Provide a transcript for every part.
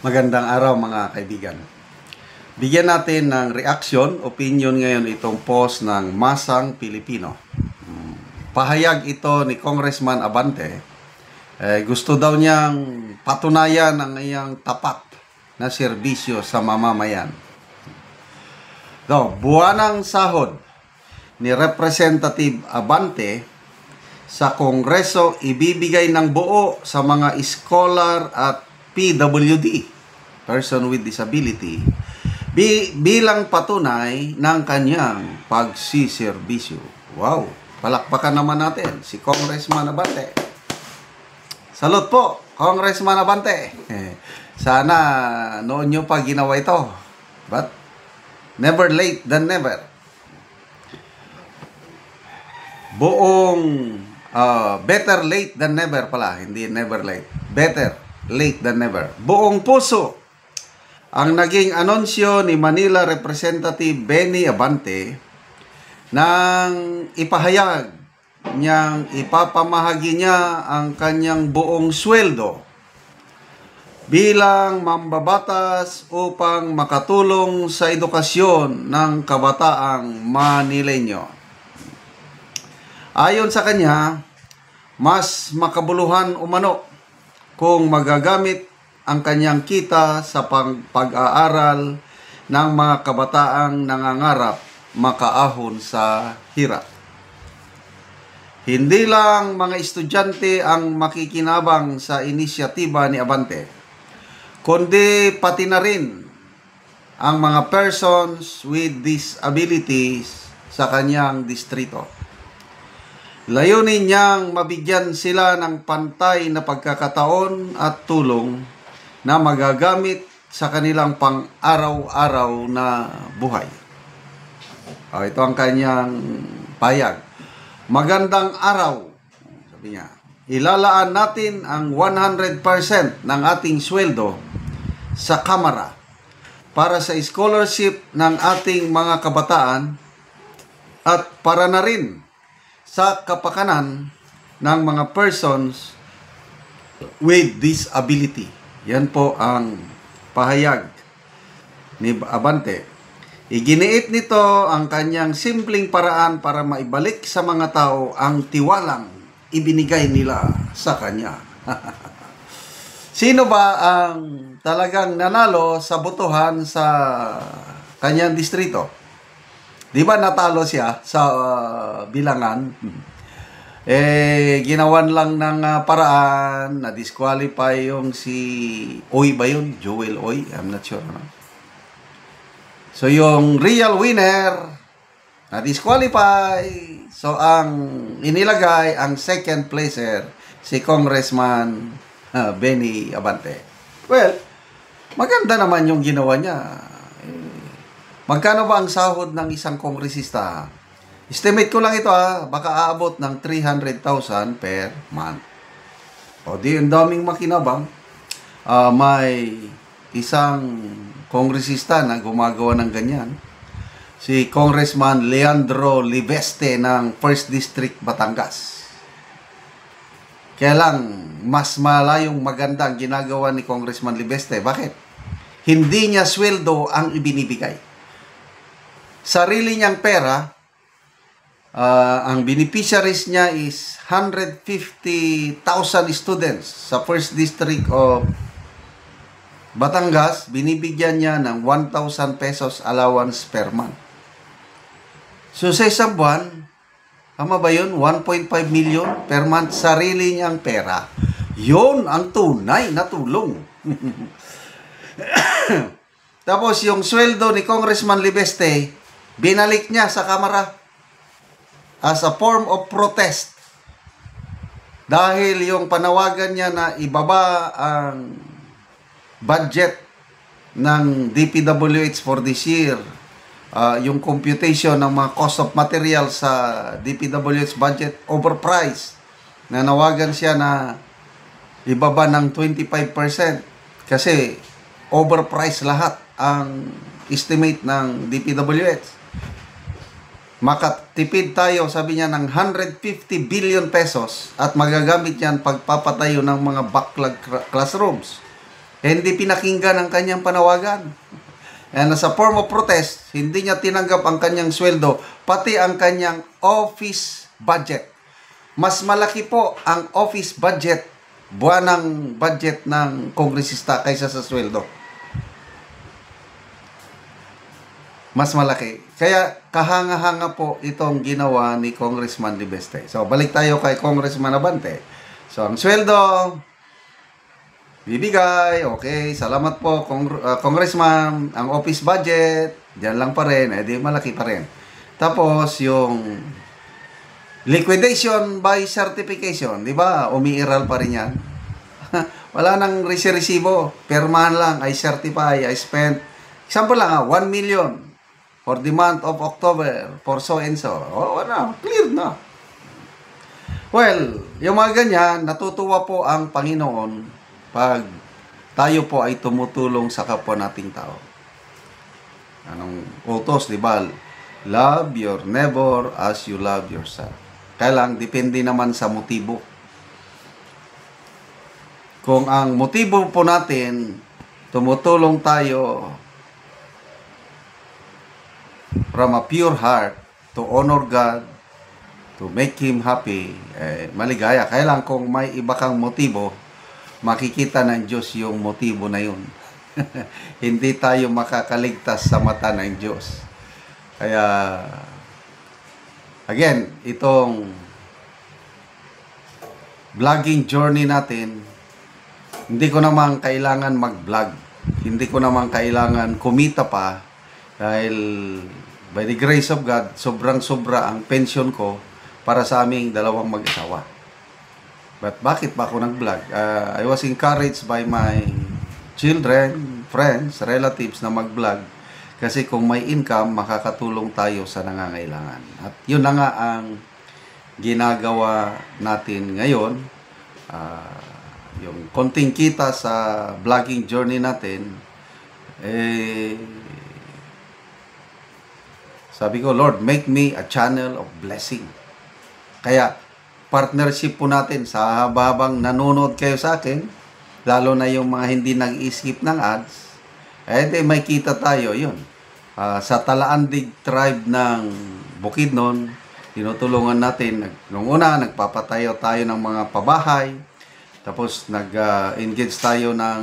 Magandang araw mga kaibigan. Bigyan natin ng reaction, opinion ngayon itong post ng Masang Pilipino. Pahayag ito ni Congressman Abante. Gusto daw niyang patunayan ang iyang tapat na serbisyo sa mamamayan. Buwanang sahod ni Representative Abante sa Kongreso ibibigay ng buo sa mga scholar at PWD, person with disability, bilang patunay ng kanyang pagsiservisyo. Wow! Palakpakan naman natin si Congressman Abante. Salud po, Congressman Abante. Sana noon nyo pa ginawa ito. But never late than never. Better late than never pala. Hindi never late. Better late than never. Buong puso ang naging anunsyo ni Manila Representative Benny Abante nang ipahayag niyang ipapamahagi niya ang kanyang buong sweldo bilang mambabatas upang makatulong sa edukasyon ng kabataang Manileño. Ayon sa kanya, mas makabuluhan umano kung magagamit ang kanyang kita sa pag-aaral ng mga kabataang nangangarap makaahon sa hirap. Hindi lang mga estudyante ang makikinabang sa inisyatiba ni Abante, kundi pati na rin ang mga persons with disabilities sa kanyang distrito. Layunin niyang mabigyan sila ng pantay na pagkakataon at tulong na magagamit sa kanilang pang-araw-araw na buhay. Ito ang kanyang payag. Magandang araw, sabi niya. Ilalaan natin ang 100% ng ating sweldo sa Kamara para sa scholarship ng ating mga kabataan at para na rin sa kapakanan ng mga persons with disability. Yan po ang pahayag ni Abante. Iginiit nito ang kanyang simpleng paraan para maibalik sa mga tao ang tiwalang ibinigay nila sa kanya. Sino ba ang talagang nanalo sa botohan sa kanyang distrito? Di ba natalo siya sa bilangan? Ginawan lang ng paraan na disqualify yung si Oy ba yun? Joel Oy? I'm not sure. No? So yung real winner na disqualify. So ang inilagay ang second placer si Congressman Benny Abante. Well, maganda naman yung ginawa niya. Magkano ba ang sahod ng isang kongresista? Estimate ko lang ito baka aabot ng 300,000 per month. O di, ang daming makinabang. May isang kongresista na gumagawa ng ganyan. Si Congressman Leandro Libeste ng 1st District, Batangas. Kaya lang, mas malayong maganda ang ginagawa ni Congressman Libeste. Bakit? Hindi niya sweldo ang ibinibigay. Sarili niyang pera, ang beneficiaries niya is 150,000 students sa 1st District of Batangas. Binibigyan niya ng 1,000 pesos allowance per month. So sa isang buwan, tama ba yun? 1.5 million per month, sarili niyang pera. Yun ang tunay na tulong. Tapos yung sweldo ni Congressman Libeste, binalik niya sa Kamara as a form of protest dahil yung panawagan niya na ibaba ang budget ng DPWH for this year, yung computation ng mga cost of material sa DPWH budget overpriced, nanawagan siya na ibaba ng 25% kasi overpriced lahat ang estimate ng DPWH. Makatipid tayo, sabi niya, ng 150 billion pesos at magagamit yan pagpapatayo ng mga backlog classrooms. Hindi pinakinggan ang kanyang panawagan. And as a form of protest, hindi niya tinanggap ang kanyang sweldo, pati ang kanyang office budget. Mas malaki po ang office budget, buwanang budget ng kongresista kaysa sa sweldo. Mas malaki. Kaya kahanga-hanga po itong ginawa ni Congressman Libeste. So, balik tayo kay Congressman Abante. So, ang sweldo, bibigay, okay, salamat po, Congressman. Ang office budget, diyan lang pa rin, di malaki pa rin. Tapos, yung liquidation by certification, di ba? Umiiral pa rin yan. Wala nang resibo, permahan lang, I certify, I spent, example lang 1 million for the month of October, for so and so. Wala, clear na. Well, yung mga ganyan, natutuwa po ang Panginoon pag tayo po ay tumutulong sa kapwa nating tao. Anong utos, di ba? Love your neighbor as you love yourself. Kaya lang, depende naman sa motibo. Kung ang motibo po natin, tumutulong tayo from a pure heart to honor God, to make Him happy, maligaya. Kaya lang kung may iba kang motibo, makikita ng Diyos yung motibo na yun. Hindi tayo makakaligtas sa mata ng Diyos. Kaya, again, itong vlogging journey natin, hindi ko naman kailangan mag-vlog. Hindi ko naman kailangan kumita pa dahil by the grace of God, sobrang-sobra ang pension ko para sa aming dalawang mag-asawa. But bakit ba ako nag-vlog? I was encouraged by my children, friends, relatives na mag-vlog. Kasi kung may income, makakatulong tayo sa nangangailangan. At yun na nga ang ginagawa natin ngayon. Yung konting kita sa vlogging journey natin, sabi ko, Lord, make me a channel of blessing. Kaya, partnership po natin sa habang nanonood kayo sa akin, lalo na yung mga hindi nag-i-skip ng ads, may kita tayo, yun. Sa Talaandig tribe ng Bukidnon, tinutulungan natin. Nung una, nagpapatayo tayo ng mga pabahay, tapos nag-engage tayo ng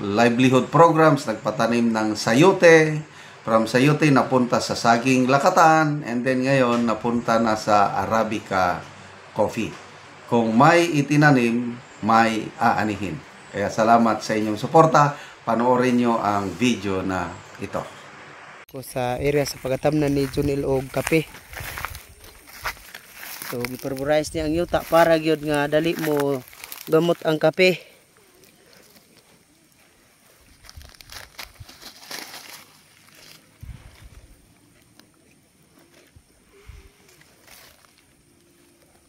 livelihood programs, nagpatanim ng sayote. From sayote, napunta sa saging lakatan, and then ngayon, napunta na sa Arabica coffee. Kung may itinanim, may aanihin. Kaya salamat sa inyong suporta. Panoorin nyo ang video na ito. Sa area sa pagatamnan ni Junil og kape. So, giparborise niya ang yuta para gyud nga dali mo gamot ang kape.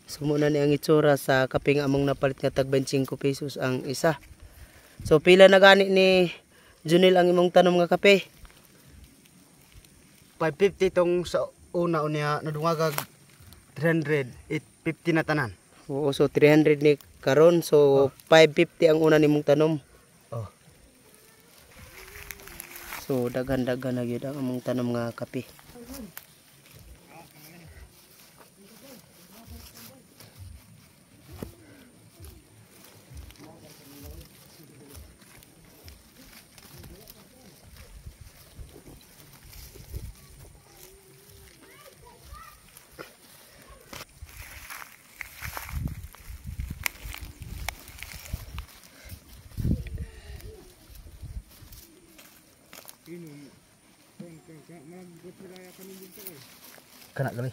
Sumuna ni ang itsura sa kape nga among napalit nga tag 25 pesos ang isa. So pila na gani ni Junil ang imong tanom nga kape? 550 tong sa una unya nadungagag 300, 850 na tanan. Oo, so 300 ni karon, so 550 ang una nimong tanom. Oh. So daghan-daghan na gyud ang among tanom nga kape. Kana gali.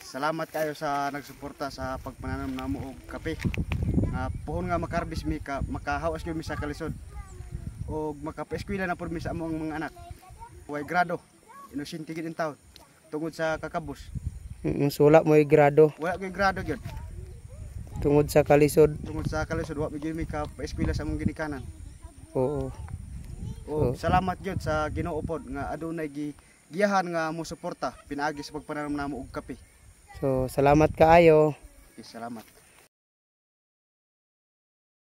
Salamat kayo sa nagsuporta sa pagpananam namo og kape. Puhon nga makarbis mi ka makahawas gyud mi sa kalisod. Og makapaeskwela na pud mi sa among mga anak. Way grado. Inosente gid in taon tungod sa kakabus. Sula mo grado. Wala gyud grado gyud. Tungod sa kalisod. Tungod sa kalisod wa gyud mi ka paeskwela sa among ginikanan. Oo. Oh, salamat gyud sa Ginoo pod nga adunay giyahan nga mo suporta pinaagi sa pagpananom namo og kape. So salamat kaayo. Salamat.